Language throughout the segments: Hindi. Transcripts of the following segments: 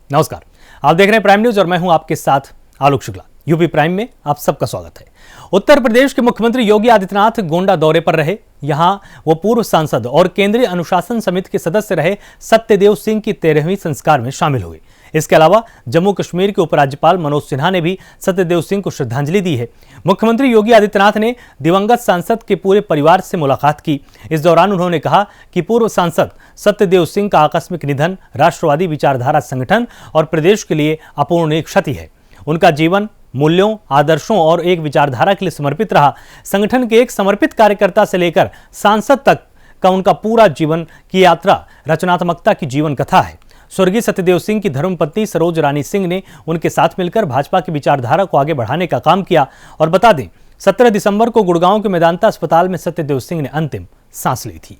नमस्कार, आप देख रहे हैं प्राइम न्यूज और मैं हूं आपके साथ आलोक शुक्ला। यूपी प्राइम में आप सबका स्वागत है। उत्तर प्रदेश के मुख्यमंत्री योगी आदित्यनाथ गोंडा दौरे पर रहे। यहां वो पूर्व सांसद और केंद्रीय अनुशासन समिति के सदस्य रहे सत्यदेव सिंह की 13वीं संस्कार में शामिल हुए। इसके अलावा जम्मू कश्मीर के उपराज्यपाल मनोज सिन्हा ने भी सत्यदेव सिंह को श्रद्धांजलि दी है। मुख्यमंत्री योगी आदित्यनाथ ने दिवंगत सांसद के पूरे परिवार से मुलाकात की। इस दौरान उन्होंने कहा कि पूर्व सांसद सत्यदेव सिंह का आकस्मिक निधन राष्ट्रवादी विचारधारा संगठन और प्रदेश के लिए अपूरणीय क्षति है। उनका जीवन मूल्यों, आदर्शों और एक विचारधारा के लिए समर्पित रहा। संगठन के एक समर्पित कार्यकर्ता से लेकर सांसद तक का उनका पूरा जीवन की यात्रा रचनात्मकता की जीवन कथा है। स्वर्गीय सत्यदेव सिंह की धर्मपत्नी सरोज रानी सिंह ने उनके साथ मिलकर भाजपा की विचारधारा को आगे बढ़ाने का काम किया। और बता दें, 17 दिसंबर को गुड़गांव के मेदांता अस्पताल में सत्यदेव सिंह ने अंतिम सांस ली थी।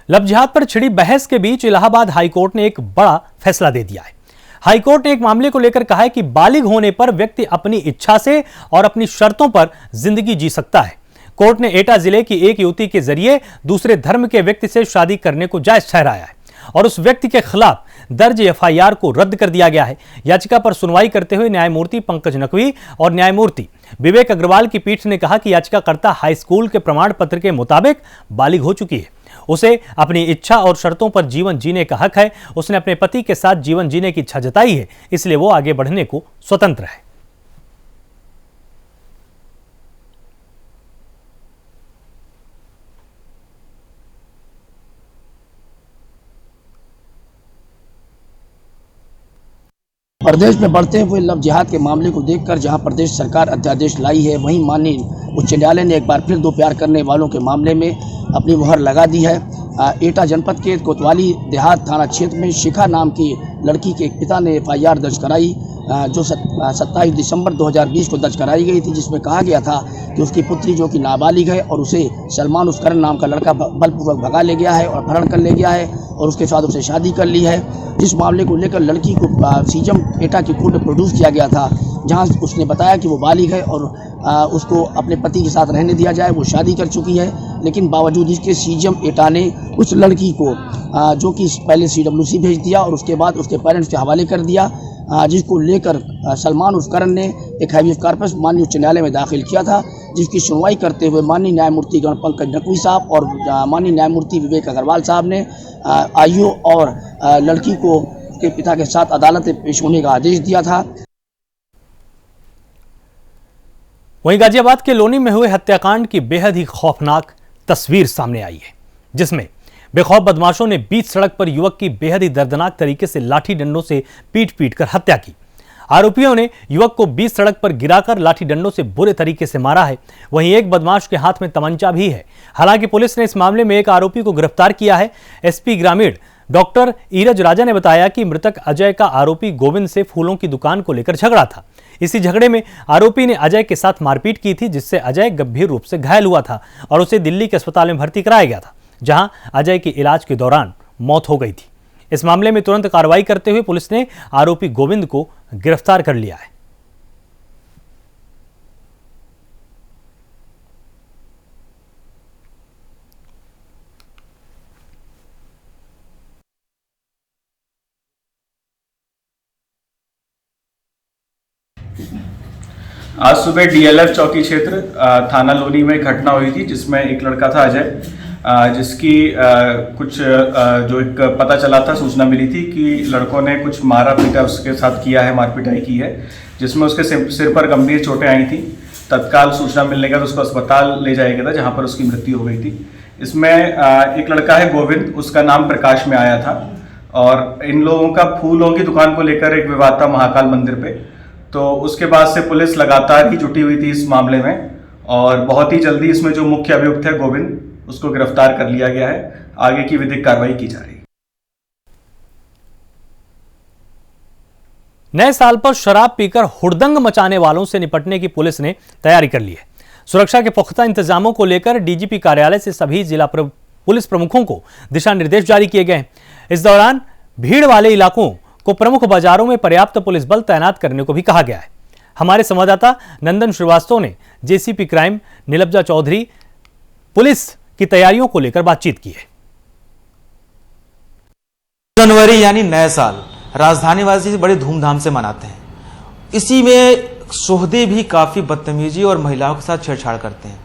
लव जिहाद पर छिड़ी बहस के बीच इलाहाबाद हाईकोर्ट ने एक बड़ा फैसला दे दिया है। हाईकोर्ट ने एक मामले को लेकर कहा है कि बालिग होने पर व्यक्ति अपनी इच्छा से और अपनी शर्तों पर जिंदगी जी सकता है। कोर्ट ने एटा जिले की एक युवती के जरिए दूसरे धर्म के व्यक्ति से शादी करने को जायज ठहराया है और उस व्यक्ति के खिलाफ दर्ज एफआईआर को रद्द कर दिया गया है। याचिका पर सुनवाई करते हुए न्यायमूर्ति पंकज नकवी और न्यायमूर्ति विवेक अग्रवाल की पीठ ने कहा कि याचिकाकर्ता हाई स्कूल के प्रमाण पत्र के मुताबिक बालिग हो चुकी है। उसे अपनी इच्छा और शर्तों पर जीवन जीने का हक है। उसने अपने पति के साथ जीवन जीने की इच्छा जताई है, इसलिए वो आगे बढ़ने को स्वतंत्र है। प्रदेश में बढ़ते हुए लव जिहाद के मामले को देखकर जहां प्रदेश सरकार अध्यादेश लाई है, वहीं माननीय उच्च न्यायालय ने एक बार फिर दो प्यार करने वालों के मामले में अपनी मुहर लगा दी है। एटा जनपद के कोतवाली देहात थाना क्षेत्र में शिखा नाम की लड़की के पिता ने एफआईआर दर्ज कराई, जो 27 दिसंबर 2020 को दर्ज कराई गई थी, जिसमें कहा गया था कि उसकी पुत्री जो कि नाबालिग है और उसे सलमान उसकरन नाम का लड़का बलपूर्वक भगा ले गया है और अपहरण कर ले गया है और उसके साथ उसे शादी कर ली है। जिस मामले को लेकर लड़की को सीजम एटा की कोर्ट में प्रोड्यूस किया गया था, जहां उसने बताया कि वो बालिग है और उसको अपने पति के साथ रहने दिया जाए। वो शादी कर चुकी है, लेकिन बावजूद इसके सीजम एटा ने उस लड़की को जो कि पहले सीडब्ल्यूसी भेज दिया और उसके बाद उसके पेरेंट्स के हवाले कर दिया, जिसको लेकर सलमान उसकरन ने एक हैबियस कॉर्पस माननीय उच्च न्यायालय में दाखिल किया था, जिसकी सुनवाई करते हुए माननीय न्यायमूर्ति गण पंकज नकवी साहब और माननीय न्यायमूर्ति विवेक अग्रवाल साहब ने आईओ और लड़की को उसके पिता के साथ अदालत में पेश होने का आदेश दिया था। वहीं गाजियाबाद के लोनी में हुए हत्याकांड की बेहद ही खौफनाक तस्वीर सामने आई है, जिसमें बेखौफ बदमाशों ने बीच सड़क पर युवक की बेहद ही दर्दनाक तरीके से लाठी डंडों से पीट कर हत्या की। आरोपियों ने युवक को बीच सड़क पर गिराकर लाठी डंडों से बुरे तरीके से मारा है। वहीं एक बदमाश के हाथ में तमंचा भी है। हालांकि पुलिस ने इस मामले में एक आरोपी को गिरफ्तार किया है। एसपी ग्रामीण डॉक्टर ईरज राजा ने बताया कि मृतक अजय का आरोपी गोविंद से फूलों की दुकान को लेकर झगड़ा था। इसी झगड़े में आरोपी ने अजय के साथ मारपीट की थी, जिससे अजय गंभीर रूप से घायल हुआ था और उसे दिल्ली के अस्पताल में भर्ती कराया गया था, जहां अजय की इलाज के दौरान मौत हो गई थी। इस मामले में तुरंत कार्रवाई करते हुए पुलिस ने आरोपी गोविंद को गिरफ्तार कर लिया है। आज सुबह डीएलएफ चौकी क्षेत्र थाना लोनी में एक घटना हुई थी, जिसमें एक लड़का था अजय, जिसकी कुछ जो एक पता चला था, सूचना मिली थी कि लड़कों ने कुछ मारा पीटा उसके साथ किया है, मारपिटाई की है, जिसमें उसके सिर पर गंभीर चोटें आई थी। तत्काल सूचना मिलने के बाद उसको अस्पताल ले जाया गया था, जहां पर उसकी मृत्यु हो गई थी। इसमें एक लड़का है गोविंद, उसका नाम प्रकाश में आया था और इन लोगों का फूलों की दुकान को लेकर एक विवाद था महाकाल मंदिर पे। तो उसके बाद से पुलिस लगातार ही जुटी हुई थी इस मामले में और बहुत ही जल्दी इसमें जो मुख्य अभियुक्त है गोविंद, उसको गिरफ्तार कर लिया गया है। आगे की विधिक कार्रवाई की जा रही है। नए साल पर शराब पीकर हुड़दंग मचाने वालों से निपटने की पुलिस ने तैयारी कर ली है। सुरक्षा के पुख्ता इंतजामों को लेकर डीजीपी कार्यालय से सभी जिला पुलिस प्रमुखों को दिशा निर्देश जारी किए गए हैं। इस दौरान भीड़ वाले इलाकों को प्रमुख बाजारों में पर्याप्त पुलिस बल तैनात करने को भी कहा गया है। हमारे संवाददाता नंदन श्रीवास्तव ने जेसीपी क्राइम नीलब्जा चौधरी पुलिस की तैयारियों को लेकर बातचीत की है। जनवरी यानी नया साल राजधानी वासी बड़े धूमधाम से मनाते हैं। इसी में सोहदे भी काफी बदतमीजी और महिलाओं के साथ छेड़छाड़ करते हैं।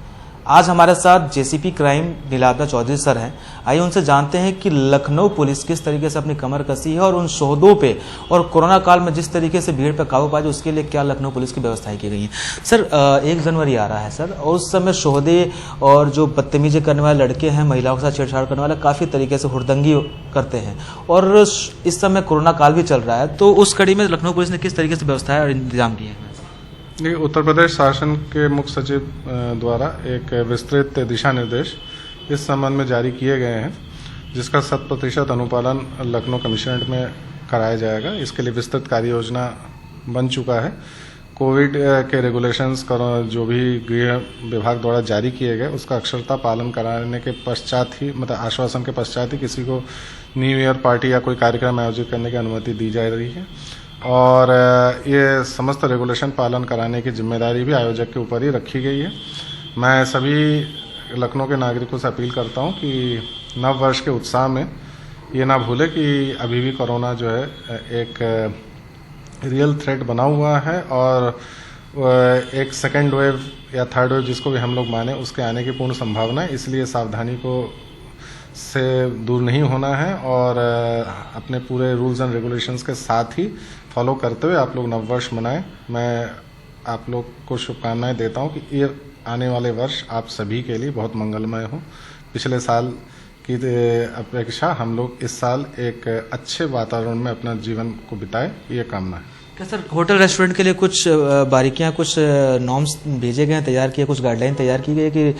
आज हमारे साथ जेसीपी क्राइम नीलब्जा चौधरी सर हैं। आइए उनसे जानते हैं कि लखनऊ पुलिस किस तरीके से अपनी कमर कसी है और उन सोहदों पे और कोरोना काल में जिस तरीके से भीड़ पर काबू पाए उसके लिए क्या लखनऊ पुलिस की व्यवस्थाएं की गई हैं। सर 1 जनवरी आ रहा है सर, और उस समय सोहदे और जो बदतमीजी करने वाले लड़के हैं, महिलाओं के साथ छेड़छाड़ करने वाले काफी तरीके से हुड़दंगी करते हैं, और इस समय कोरोना काल भी चल रहा है, तो उस कड़ी में लखनऊ पुलिस ने किस तरीके से व्यवस्थाएं और इंतजाम किए हैं? ये उत्तर प्रदेश शासन के मुख्य सचिव द्वारा एक विस्तृत दिशा निर्देश इस संबंध में जारी किए गए हैं, जिसका 100% अनुपालन लखनऊ कमिश्नरेट में कराया जाएगा। इसके लिए विस्तृत कार्य योजना बन चुका है। कोविड के रेगुलेशंस जो भी गृह विभाग द्वारा जारी किए गए उसका अक्षरता पालन कराने के पश्चात ही, मतलब आश्वासन के पश्चात ही किसी को न्यू ईयर पार्टी या कोई कार्यक्रम आयोजित करने की अनुमति दी जा रही है, और ये समस्त रेगुलेशन पालन कराने की जिम्मेदारी भी आयोजक के ऊपर ही रखी गई है। मैं सभी लखनऊ के नागरिकों से अपील करता हूं कि नव वर्ष के उत्साह में ये ना भूले कि अभी भी कोरोना जो है एक रियल थ्रेट बना हुआ है, और एक सेकेंड वेव या थर्ड वेव जिसको भी हम लोग माने उसके आने की पूर्ण संभावना है। इसलिए सावधानी को से दूर नहीं होना है, और अपने पूरे रूल्स एंड रेगुलेशंस के साथ ही फॉलो करते हुए आप लोग नववर्ष मनाएं। मैं आप लोग को शुभकामनाएं देता हूं कि ये आने वाले वर्ष आप सभी के लिए बहुत मंगलमय हो। पिछले साल की अपेक्षा हम लोग इस साल एक अच्छे वातावरण में अपना जीवन को बिताएं, ये कामना है। क्या सर होटल रेस्टोरेंट के लिए कुछ बारीकियां, कुछ नॉर्म्स भेजे गए, तैयार किए, कुछ गाइडलाइन तैयार की गई कि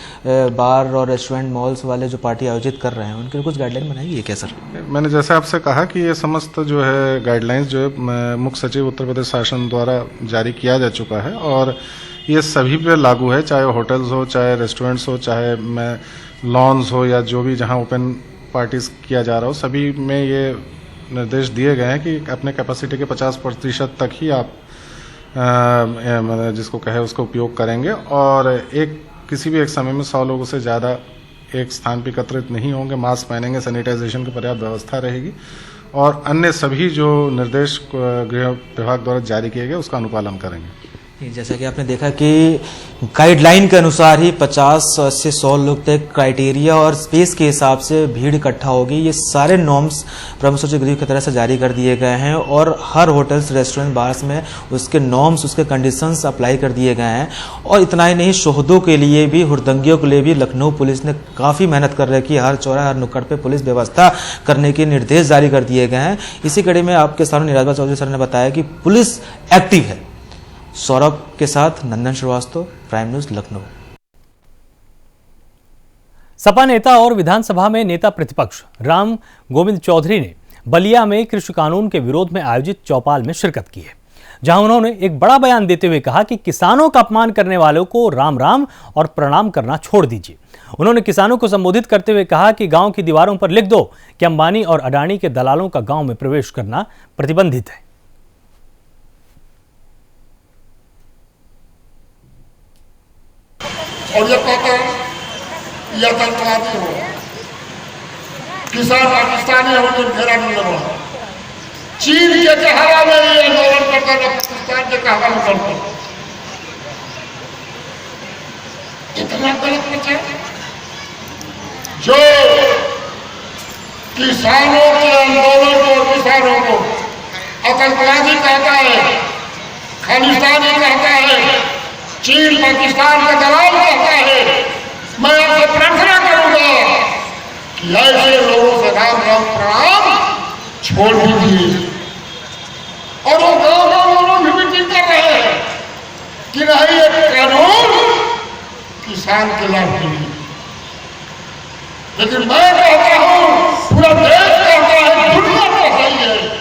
बार और रेस्टोरेंट मॉल्स वाले जो पार्टी आयोजित कर रहे हैं उनके लिए कुछ गाइडलाइन बनाई है क्या सर? मैंने जैसे आपसे कहा कि ये समस्त जो है गाइडलाइंस जो है मुख्य सचिव उत्तर प्रदेश शासन द्वारा जारी किया जा चुका है, और ये सभी पे लागू है, चाहे होटल्स हो, चाहे रेस्टोरेंट्स हो, चाहे लॉन्स हो, या जो भी जहाँ ओपन पार्टीज किया जा रहा हो, सभी में ये निर्देश दिए गए हैं कि अपने कैपेसिटी के 50% तक ही आप जिसको कहे उसका उपयोग करेंगे, और किसी भी एक समय में 100 लोगों से ज़्यादा एक स्थान पर एकत्रित नहीं होंगे, मास्क पहनेंगे, सैनिटाइजेशन की पर्याप्त व्यवस्था रहेगी, और अन्य सभी जो निर्देश गृह विभाग द्वारा जारी किए गए उसका अनुपालन करेंगे। जैसा कि आपने देखा कि गाइडलाइन के अनुसार ही 50 से 100 लोग तक क्राइटेरिया और स्पेस के हिसाब से भीड़ इकट्ठा होगी। ये सारे नॉर्म्स प्रमुख सचिव गृह की तरफ से जारी कर दिए गए हैं, और हर होटल्स, रेस्टोरेंट, बार्स में उसके नॉर्म्स, उसके कंडीशंस अप्लाई कर दिए गए हैं। और इतना ही नहीं, शोहदों के लिए भी, हुड़दंगियों के लिए भी लखनऊ पुलिस ने काफ़ी मेहनत कर रही है। हर चौराहे, हर नुक्कड़ पर पुलिस व्यवस्था करने के निर्देश जारी कर दिए गए हैं। इसी कड़ी में आपके सामने नीलब्जा चौधरी सर ने बताया कि पुलिस एक्टिव है। सौरभ के साथ नंदन श्रीवास्तव, प्राइम न्यूज, लखनऊ। सपा नेता और विधानसभा में नेता प्रतिपक्ष राम गोविंद चौधरी ने बलिया में कृषि कानून के विरोध में आयोजित चौपाल में शिरकत की है, जहां उन्होंने एक बड़ा बयान देते हुए कहा कि किसानों का अपमान करने वालों को राम राम और प्रणाम करना छोड़ दीजिए। उन्होंने किसानों को संबोधित करते हुए कहा कि गांव की दीवारों पर लिख दो कि अंबानी और अडानी के दलालों का गांव में प्रवेश करना प्रतिबंधित है। और ये कहते हैं ये आतंकवादी हो, किसान पाकिस्तानी हो, जो घेरा नहीं लगा, चीन के कहवा में ये आंदोलन करता है, पाकिस्तान के कहवा में करता है। इतना गलत बचा जो किसानों के आंदोलन को, किसानों को आतंकवादी कहता है, खालिस्तानी कहता है, चीन पाकिस्तान का दलाल कहता है। मैं आपसे प्रार्थना करूंगा कि ऐसे लोगों से राम राम प्रणाम छोड़ दीजिए। और वो गाँव भी मीटिंग कर रहे हैं कि नहीं, ये कानून किसान के लाभ के लिए, लेकिन मैं कहता हूं, पूरा देश कहता है, दुनिया कहता है।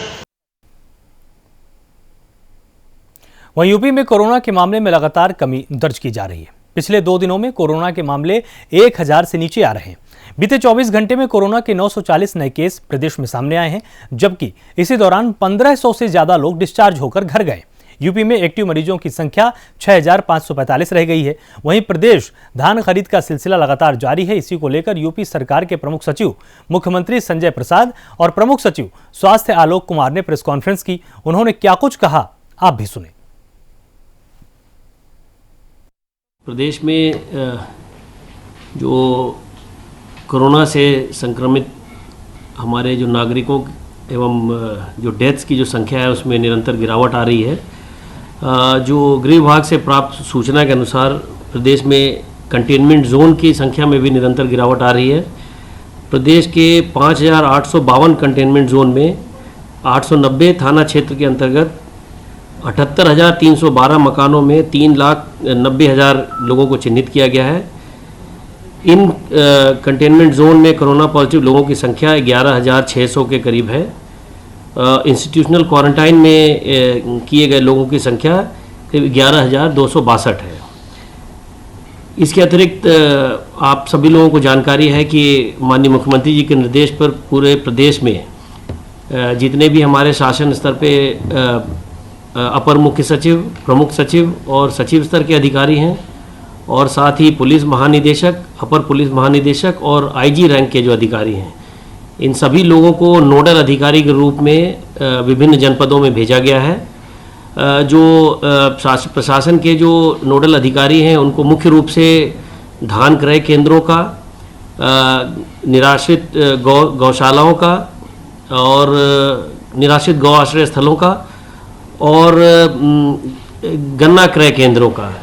वहीं यूपी में कोरोना के मामले में लगातार कमी दर्ज की जा रही है। पिछले 2 दिनों में कोरोना के मामले 1000 से नीचे आ रहे हैं। बीते 24 घंटे में कोरोना के 940 नए केस प्रदेश में सामने आए हैं, जबकि इसी दौरान 1500 से ज्यादा लोग डिस्चार्ज होकर घर गए। यूपी में एक्टिव मरीजों की संख्या 6545 रह गई है। वहीं प्रदेश धान खरीद का सिलसिला लगातार जारी है। इसी को लेकर यूपी सरकार के प्रमुख सचिव मुख्यमंत्री संजय प्रसाद और प्रमुख सचिव स्वास्थ्य आलोक कुमार ने प्रेस कॉन्फ्रेंस की। उन्होंने क्या कुछ कहा, आप भी सुने। प्रदेश में जो कोरोना से संक्रमित हमारे जो नागरिकों एवं जो डेथ्स की जो संख्या है उसमें निरंतर गिरावट आ रही है। जो गृह विभाग से प्राप्त सूचना के अनुसार प्रदेश में कंटेनमेंट जोन की संख्या में भी निरंतर गिरावट आ रही है। प्रदेश के 5852 कंटेनमेंट जोन में 890 थाना क्षेत्र के अंतर्गत 78,312 मकानों में 3,90,000 लोगों को चिन्हित किया गया है। इन कंटेनमेंट जोन में कोरोना पॉजिटिव लोगों की संख्या 11,600 के करीब है। इंस्टीट्यूशनल क्वारंटाइन में किए गए लोगों की संख्या करीब 11,262 है। इसके अतिरिक्त आप सभी लोगों को जानकारी है कि माननीय मुख्यमंत्री जी के निर्देश पर पूरे प्रदेश में जितने भी हमारे शासन स्तर पे अपर मुख्य सचिव, प्रमुख सचिव और सचिव स्तर के अधिकारी हैं और साथ ही पुलिस महानिदेशक, अपर पुलिस महानिदेशक और आईजी रैंक के जो अधिकारी हैं, इन सभी लोगों को नोडल अधिकारी के रूप में विभिन्न जनपदों में भेजा गया है। जो प्रशासन के जो नोडल अधिकारी हैं उनको मुख्य रूप से धान क्रय केंद्रों का, निराश्रित गौशालाओं का और निराश्रित गौ आश्रय स्थलों का और गन्ना क्रय केंद्रों का,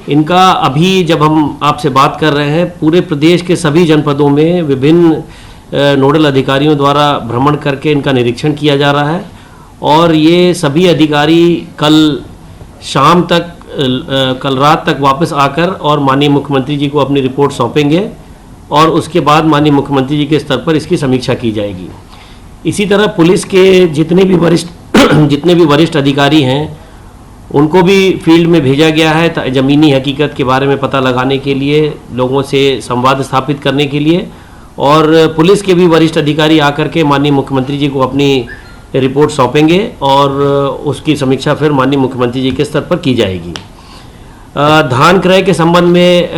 इनका अभी जब हम आपसे बात कर रहे हैं पूरे प्रदेश के सभी जनपदों में विभिन्न नोडल अधिकारियों द्वारा भ्रमण करके इनका निरीक्षण किया जा रहा है और ये सभी अधिकारी कल शाम तक, कल रात तक वापस आकर और माननीय मुख्यमंत्री जी को अपनी रिपोर्ट सौंपेंगे और उसके बाद माननीय मुख्यमंत्री जी के स्तर पर इसकी समीक्षा की जाएगी। इसी तरह पुलिस के जितने भी वरिष्ठ अधिकारी हैं उनको भी फील्ड में भेजा गया है ज़मीनी हकीकत के बारे में पता लगाने के लिए, लोगों से संवाद स्थापित करने के लिए, और पुलिस के भी वरिष्ठ अधिकारी आकर के माननीय मुख्यमंत्री जी को अपनी रिपोर्ट सौंपेंगे और उसकी समीक्षा फिर माननीय मुख्यमंत्री जी के स्तर पर की जाएगी। धान क्रय के संबंध में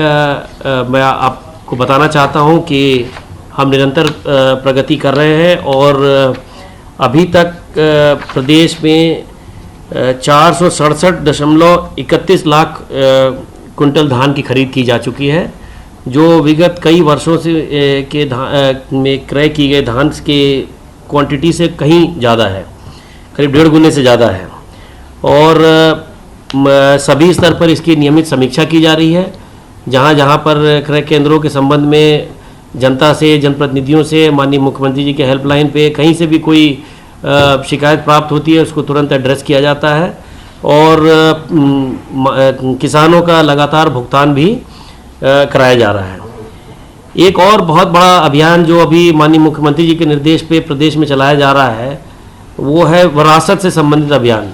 मैं आपको बताना चाहता हूं कि हम निरंतर प्रगति कर रहे हैं और अभी तक प्रदेश में 467.31 लाख कुंटल धान की खरीद की जा चुकी है, जो विगत कई वर्षों से में क्रय की गए धान के क्वांटिटी से कहीं ज़्यादा है, करीब 1.5 गुने से ज़्यादा है। और सभी स्तर पर इसकी नियमित समीक्षा की जा रही है। जहाँ पर क्रय केंद्रों के संबंध में जनता से, जनप्रतिनिधियों से, माननीय मुख्यमंत्री जी के हेल्पलाइन पे कहीं से भी कोई शिकायत प्राप्त होती है उसको तुरंत एड्रेस किया जाता है और किसानों का लगातार भुगतान भी कराया जा रहा है। एक और बहुत बड़ा अभियान जो अभी माननीय मुख्यमंत्री जी के निर्देश पे प्रदेश में चलाया जा रहा है वो है विरासत से संबंधित अभियान।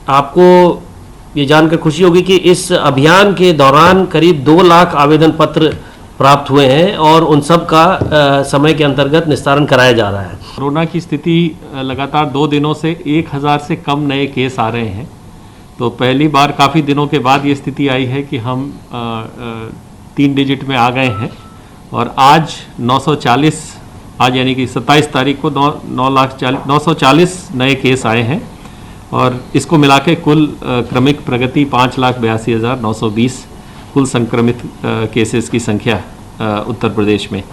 आपको ये जानकर खुशी होगी कि इस अभियान के दौरान करीब 2 लाख आवेदन पत्र प्राप्त हुए हैं और उन सब का समय के अंतर्गत निस्तारण कराया जा रहा है। कोरोना की स्थिति लगातार 2 दिनों से 1000 से कम नए केस आ रहे हैं, तो पहली बार काफ़ी दिनों के बाद ये स्थिति आई है कि हम 3 डिजिट में आ गए हैं और आज 940, आज यानी कि 27 तारीख को 940 नए केस आए हैं और इसको मिला के कुल क्रमिक प्रगति 5,82,920 कुल संक्रमित केसेस की संख्या उत्तर प्रदेश में।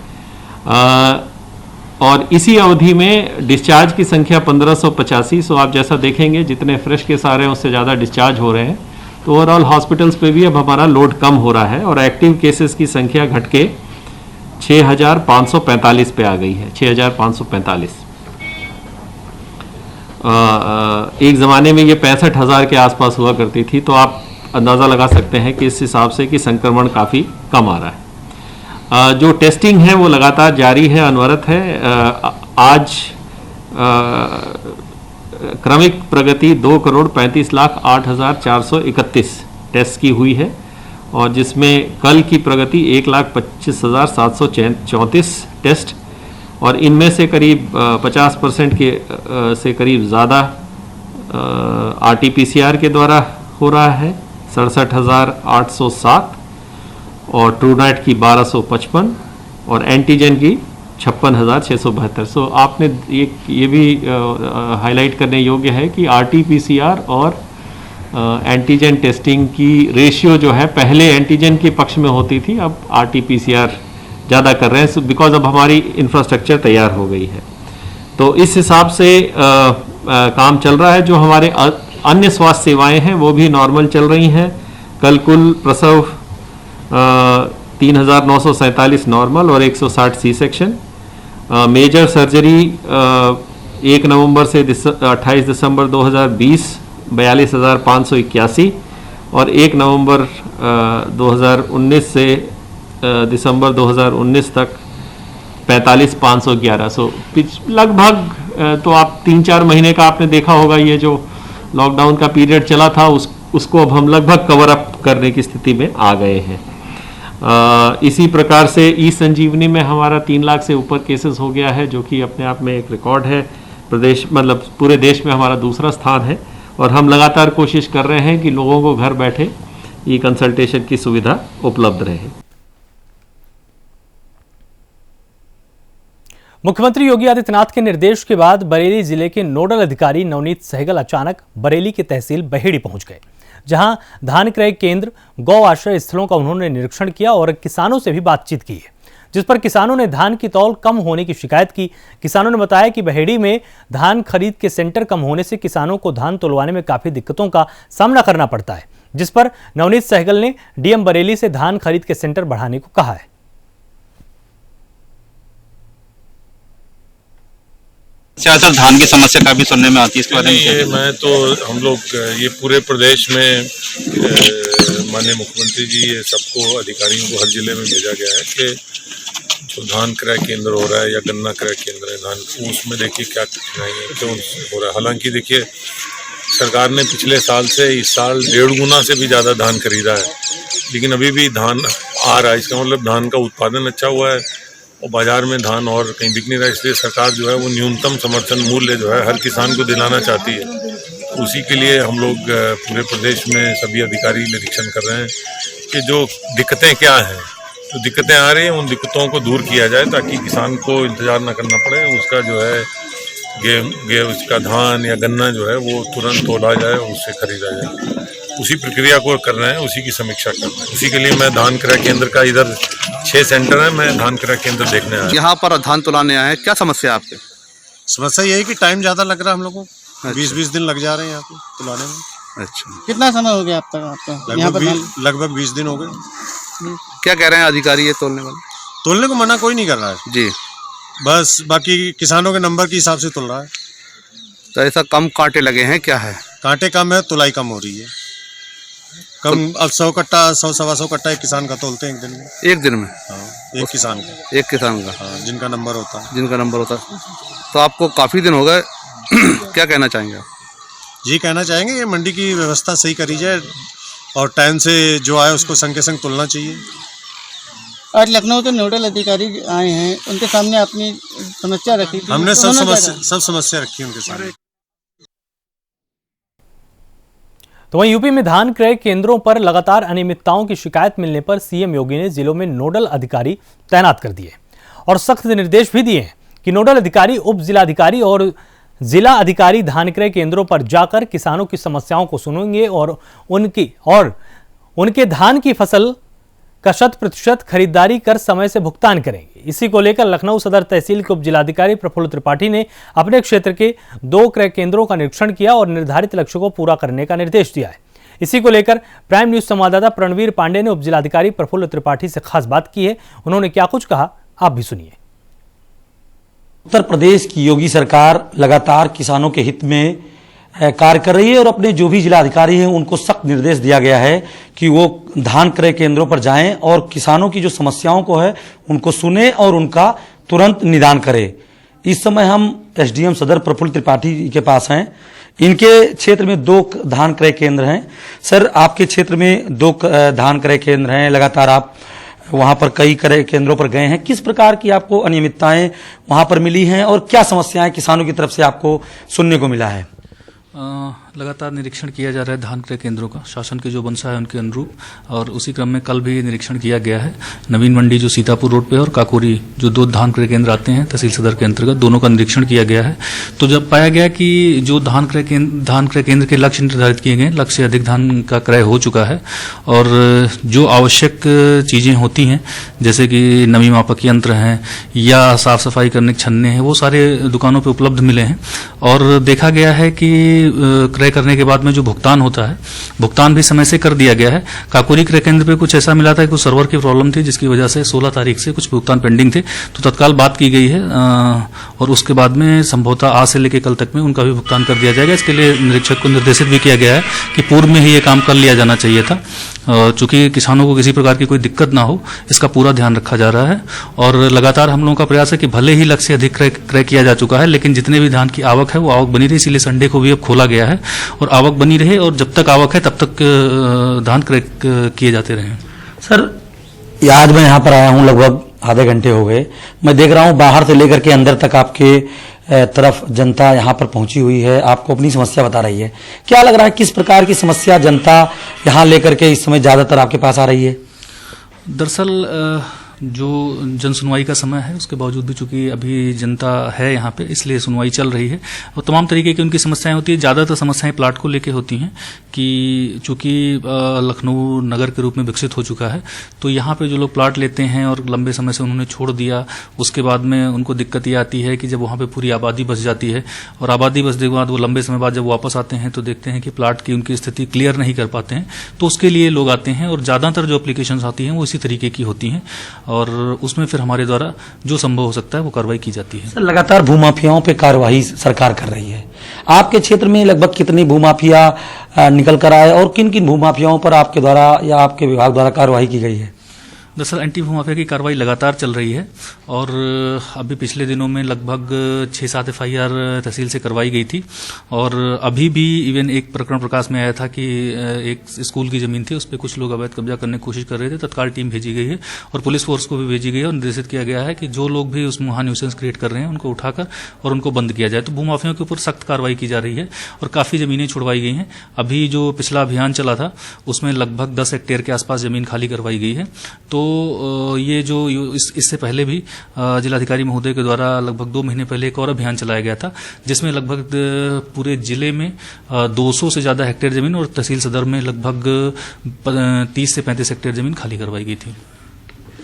और इसी अवधि में डिस्चार्ज की संख्या 1585। सो आप जैसा देखेंगे जितने फ्रेश केस आ रहे हैं उससे ज़्यादा डिस्चार्ज हो रहे हैं, तो ओवरऑल हॉस्पिटल्स पे भी अब हमारा लोड कम हो रहा है और एक्टिव केसेस की संख्या घट के 6,545 पे आ गई है, 6,545। एक ज़माने में ये 65,000 के आसपास हुआ करती थी, तो आप अंदाज़ा लगा सकते हैं कि इस हिसाब से कि संक्रमण काफ़ी कम आ रहा है। जो टेस्टिंग है वो लगातार जारी है, अनवरत है। आज क्रमिक प्रगति 2,35,08,431 टेस्ट की हुई है और जिसमें कल की प्रगति 1,25,734 टेस्ट और इनमें से करीब 50% के से करीब ज़्यादा RT-PCR के द्वारा हो रहा है 67,807 और ट्रूनेट की 1,255 और एंटीजन की 56,672। सो आपने ये भी हाईलाइट करने योग्य है कि RT-PCR और एंटीजन टेस्टिंग की रेशियो जो है पहले एंटीजन के पक्ष में होती थी, अब RT-PCR ज़्यादा कर रहे हैं बिकॉज अब हमारी इंफ्रास्ट्रक्चर तैयार हो गई है। तो इस हिसाब से काम चल रहा है। जो हमारे अन्य स्वास्थ्य सेवाएं हैं वो भी नॉर्मल चल रही हैं। कल कुल प्रसव 3,947 नॉर्मल और 160 सी सेक्शन। मेजर सर्जरी 1 नवंबर से 28 दिसंबर 2020 42,581 और 1 नवंबर 2019 से दिसंबर 2019 तक 45,511। सो लगभग तो आप 3-4 महीने का आपने देखा होगा, ये जो लॉकडाउन का पीरियड चला था उसको अब हम लगभग कवर अप करने की स्थिति में आ गए हैं। इसी प्रकार से ई-संजीवनी में हमारा 3 लाख से ऊपर केसेस हो गया है, जो कि अपने आप में एक रिकॉर्ड है। प्रदेश मतलब पूरे देश में हमारा दूसरा स्थान है और हम लगातार कोशिश कर रहे हैं कि लोगों को घर बैठे ई कंसल्टेशन की सुविधा उपलब्ध रहे। मुख्यमंत्री योगी आदित्यनाथ के निर्देश के बाद बरेली जिले के नोडल अधिकारी नवनीत सहगल अचानक बरेली के तहसील बहेड़ी पहुंच गए, जहां धान क्रय केंद्र, गौ आश्रय स्थलों का उन्होंने निरीक्षण किया और किसानों से भी बातचीत की है, जिस पर किसानों ने धान की तौल कम होने की शिकायत की। किसानों ने बताया कि बहेड़ी में धान खरीद के सेंटर कम होने से किसानों को धान तोलवाने में काफी दिक्कतों का सामना करना पड़ता है, जिस पर नवनीत सहगल ने डीएम बरेली से धान खरीद के सेंटर बढ़ाने को कहा है। ज्यादातर धान की समस्या काफी सुनने में आती है, इसके बारे में मैं तो हम लोग ये पूरे प्रदेश में माननीय मुख्यमंत्री जी ये सबको अधिकारियों को हर जिले में भेजा गया है कि जो धान क्रय केंद्र हो रहा है या गन्ना क्रय केंद्र है धान, उसमें देखिए क्या कठिनाई है, क्यों हो रहा है। हालांकि देखिए सरकार ने पिछले साल से इस साल 1.5 गुना से भी ज़्यादा धान खरीदा है, लेकिन अभी भी धान आ रहा है। इसका मतलब धान का उत्पादन अच्छा हुआ है और बाजार में धान और कहीं बिक नहीं रहा। इसलिए सरकार जो है वो न्यूनतम समर्थन मूल्य जो है हर किसान को दिलाना चाहती है। उसी के लिए हम लोग पूरे प्रदेश में सभी अधिकारी निरीक्षण कर रहे हैं कि जो दिक्कतें क्या हैं, जो दिक्कतें आ रही हैं उन दिक्कतों को दूर किया जाए ताकि किसान को इंतजार न करना पड़े। उसका जो है उसका धान या गन्ना जो है वो तुरंत तोला जाए और उससे खरीदा जाए। उसी प्रक्रिया को कर रहे हैं, उसी की समीक्षा कर रहे हैं। उसी के लिए मैं धान क्रय केंद्र का इधर 6 सेंटर है, मैं धान क्रय केंद्र देखने आया। यहाँ पर धान तुलाने आए हैं, क्या समस्या है आपके? समस्या यही कि टाइम ज़्यादा लग रहा है हम लोगों को। 20-20 दिन लग जा रहे हैं यहाँ पे तुलाने में। अच्छा, कितना समय हो गया अब तक आपका यहाँ पर? लगभग 20 दिन हो गए। क्या कह रहे हैं अधिकारी ये तोलने वाले? तोलने को मना कोई नहीं कर रहा है जी, बस बाकी किसानों के नंबर के हिसाब से तुल रहा है। तो ऐसा कम कांटे लगे हैं, क्या है? कांटे कम है, तुलाई कम हो रही है। कम अब 100 कट्टा 100-125 कट्टा एक किसान का तोलते हैं एक दिन में। एक दिन में? हाँ, एक किसान का। एक किसान का? हाँ, जिनका नंबर होता है। जिनका नंबर होता है। तो आपको काफ़ी दिन हो गए, क्या कहना चाहेंगे आप? जी कहना चाहेंगे ये मंडी की व्यवस्था सही करी जाए और टाइम से जो आए उसको संग के संग तुलना चाहिए। आज लखनऊ के नोडल अधिकारी आए हैं, उनके सामने अपनी समस्या रखी थी। हमने सब समस्या रखी उनके सामने। तो वहीं यूपी में धान क्रय केंद्रों पर लगातार अनियमितताओं की शिकायत मिलने पर सीएम योगी ने जिलों में नोडल अधिकारी तैनात कर दिए और सख्त निर्देश भी दिए हैं कि नोडल अधिकारी, उप जिलाधिकारी और जिला अधिकारी धान क्रय केंद्रों पर जाकर किसानों की समस्याओं को सुनेंगे और उनके धान की फसल का 100% खरीदारी कर समय से भुगतान करेंगे। इसी को लेकर लखनऊ सदर तहसील के उप जिलाधिकारी प्रफुल्ल त्रिपाठी ने अपने क्षेत्र के 2 क्रय केंद्रों का निरीक्षण किया और निर्धारित लक्ष्य को पूरा करने का निर्देश दिया है। इसी को लेकर प्राइम न्यूज संवाददाता प्रणवीर पांडे ने उप जिलाधिकारी प्रफुल्ल त्रिपाठी से खास बात की है। उन्होंने क्या कुछ कहा, आप भी सुनिए। उत्तर प्रदेश की योगी सरकार लगातार किसानों के हित में कार्य कर रही है और अपने जो भी जिलाधिकारी हैं उनको सख्त निर्देश दिया गया है कि वो धान क्रय केंद्रों पर जाएं और किसानों की जो समस्याओं को है उनको सुने और उनका तुरंत निदान करें। इस समय हम एसडीएम सदर प्रफुल्ल त्रिपाठी के पास हैं। इनके क्षेत्र में 2 धान क्रय केंद्र हैं। सर, आपके क्षेत्र में 2 धान क्रय केंद्र हैं, लगातार आप वहां पर कई क्रय केंद्रों पर गए हैं। किस प्रकार की आपको अनियमितताएं वहां पर मिली हैं और क्या समस्याएं किसानों की तरफ से आपको सुनने को मिला है? लगातार निरीक्षण किया जा रहा है धान क्रय केंद्रों का, शासन की जो मंशा है उनके अनुरूप, और उसी क्रम में कल भी निरीक्षण किया गया है। नवीन मंडी जो सीतापुर रोड पे और काकोरी जो 2 धान क्रय केंद्र आते हैं तहसील सदर के अंतर्गत, दोनों का निरीक्षण किया गया है। तो जब पाया गया कि जो धान क्रय केंद्र के लक्ष्य निर्धारित किए गए, लक्ष्य से अधिक धान का क्रय हो चुका है और जो आवश्यक चीजें होती हैं जैसे कि नमी मापक यंत्र हैं या साफ सफाई करने के छन्ने हैं, वो सारे दुकानों पर उपलब्ध मिले हैं। और देखा गया है कि क्रय करने के बाद में जो भुगतान होता है, भुगतान भी समय से कर दिया गया है। काकोरी क्रय केंद्र पे कुछ ऐसा मिला था कि कुछ सर्वर की प्रॉब्लम थी जिसकी वजह से 16 तारीख से कुछ भुगतान पेंडिंग थे, तो तत्काल बात की गई है और उसके बाद में संभवतः आज से लेकर कल तक में उनका भी भुगतान कर दिया जाएगा। इसके लिए निरीक्षक को निर्देशित भी किया गया है कि पूर्व में ही ये काम कर लिया जाना चाहिए था। चूंकि किसानों को किसी प्रकार की कोई दिक्कत ना हो, इसका पूरा ध्यान रखा जा रहा है और लगातार हम लोगों का प्रयास है कि भले ही लक्ष्य अधिक क्रय किया जा चुका है, लेकिन जितने भी धान की आवक है वो आवक बनी रही, इसीलिए संडे को भी अब खोला गया है और आवक बनी रहे और जब तक आवक है तब तक धान क्रय किए जाते रहे। सर, आज मैं यहाँ पर आया हूँ, लगभग आधे घंटे हो गए। मैं देख रहा हूँ बाहर से लेकर के अंदर तक आपके तरफ जनता यहाँ पर पहुंची हुई है, आपको अपनी समस्या बता रही है। क्या लग रहा है किस प्रकार की समस्या जनता यहाँ लेकर के इस समय ज्यादातर आपके पास आ रही है? दरअसल जो जन सुनवाई का समय है उसके बावजूद भी चूंकि अभी जनता है यहाँ पे, इसलिए सुनवाई चल रही है और तमाम तरीके की उनकी समस्याएं होती है। ज़्यादातर समस्याएं प्लाट को लेके होती हैं कि चूंकि लखनऊ नगर के रूप में विकसित हो चुका है, तो यहाँ पे जो लोग प्लाट लेते हैं और लंबे समय से उन्होंने छोड़ दिया, उसके बाद में उनको दिक्कत ये आती है कि जब वहाँ पे पूरी आबादी बस जाती है और आबादी बसने के बाद वो लंबे समय बाद जब वापस आते हैं तो देखते हैं कि प्लाट की उनकी स्थिति क्लियर नहीं कर पाते हैं, तो उसके लिए लोग आते हैं और ज़्यादातर जो एप्लीकेशन आती हैं वो इसी तरीके की होती हैं और उसमें फिर हमारे द्वारा जो संभव हो सकता है वो कार्रवाई की जाती है। सर, लगातार भूमाफियाओं पे कार्रवाई सरकार कर रही है। आपके क्षेत्र में लगभग कितनी भूमाफिया निकल कर आए और किन किन भूमाफियाओं पर आपके द्वारा या आपके विभाग द्वारा कार्रवाई की गई है? दरअसल एंटी भूमाफिया की कार्रवाई लगातार चल रही है और अभी पिछले दिनों में लगभग 6-7 FIR तहसील से करवाई गई थी और अभी भी इवन एक प्रकरण प्रकाश में आया था कि एक स्कूल की जमीन थी, उस पर कुछ लोग अवैध कब्जा करने की कोशिश कर रहे थे। तत्काल टीम भेजी गई है और पुलिस फोर्स को भी भेजी गई है और निर्देशित किया गया है कि जो लोग भी उसमें वहाँ न्यूसेंस क्रिएट कर रहे हैं उनको उठाकर और उनको बंद किया जाए। तो भूमाफियों के ऊपर सख्त कार्रवाई की जा रही है और काफ़ी ज़मीनें छुड़वाई गई हैं। अभी जो पिछला अभियान चला था उसमें लगभग 10 हेक्टेयर के आसपास जमीन खाली करवाई गई है। तो ये जो इससे पहले भी जिलाधिकारी महोदय के द्वारा लगभग 2 महीने पहले एक और अभियान चलाया गया था जिसमें लगभग पूरे जिले में 200 से ज्यादा हेक्टेयर जमीन और तहसील सदर में लगभग 30 से 35 हेक्टेयर जमीन खाली करवाई गई थी।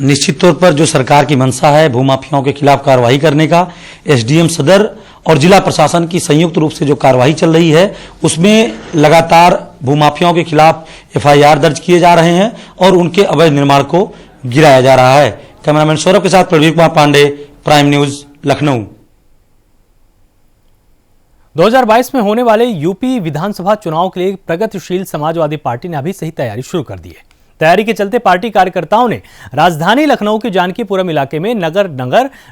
निश्चित तौर पर जो सरकार की मंशा है भूमाफियाओं के खिलाफ कार्रवाई करने का, एसडीएम सदर और जिला प्रशासन की संयुक्त रूप से जो कार्रवाई चल रही है उसमें लगातार भूमाफियाओं के खिलाफ FIR दर्ज किए जा रहे हैं और उनके अवैध निर्माण को गिराया जा रहा है। कैमरामैन सौरभ के साथ प्रवीण कुमार पांडे, प्राइम न्यूज, लखनऊ। 2022 में होने वाले यूपी विधानसभा चुनाव के लिए प्रगतिशील समाजवादी पार्टी ने अभी से ही तैयारी शुरू कर दी है। तैयारी के चलते पार्टी कार्यकर्ताओं ने राजधानी लखनऊ के जानकीपुरम इलाके में डगर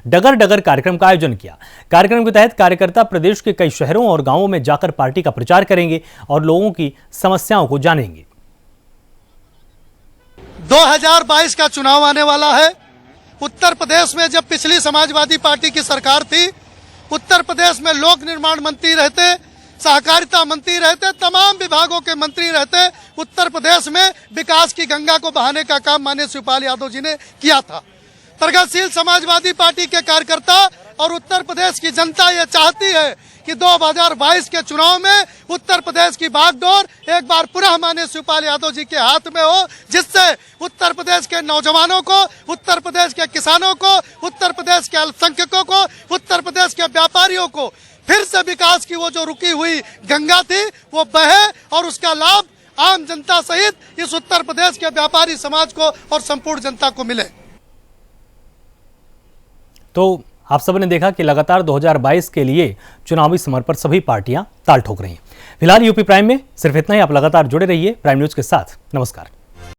डगर कार्यक्रम का आयोजन किया। कार्यक्रम के तहत कार्यकर्ता प्रदेश के कई शहरों और गांवों में जाकर पार्टी का प्रचार करेंगे और लोगों की समस्याओं को जानेंगे। 2022 का चुनाव आने वाला है। उत्तर प्रदेश में जब पिछली समाजवादी पार्टी की सरकार थी, उत्तर प्रदेश में लोक निर्माण मंत्री रहते, सहकारिता मंत्री रहते, तमाम विभागों के मंत्री रहते। उत्तर प्रदेश में विकास की गंगा को बहाने का काम माननीय शिवपाल यादव जी ने किया था। प्रगतिशील समाजवादी पार्टी के कार्यकर्ता और उत्तर प्रदेश की जनता ये चाहती है कि 2022 के चुनाव में उत्तर प्रदेश की बागडोर एक बार पुनः माननीय शिवपाल यादव जी के हाथ में हो, जिससे उत्तर प्रदेश के नौजवानों को, उत्तर प्रदेश के किसानों को, उत्तर प्रदेश के अल्पसंख्यकों को, उत्तर प्रदेश के व्यापारियों को फिर से विकास की वो जो रुकी हुई गंगा थी वो बहे और उसका लाभ आम जनता सहित इस उत्तर प्रदेश के व्यापारी समाज को और संपूर्ण जनता को मिले। तो आप सबने देखा कि लगातार 2022 के लिए चुनावी समर पर सभी पार्टियां ताल ठोक रही हैं। फिलहाल यूपी प्राइम में सिर्फ इतना ही। आप लगातार जुड़े रहिए प्राइम न्यूज के साथ। नमस्कार।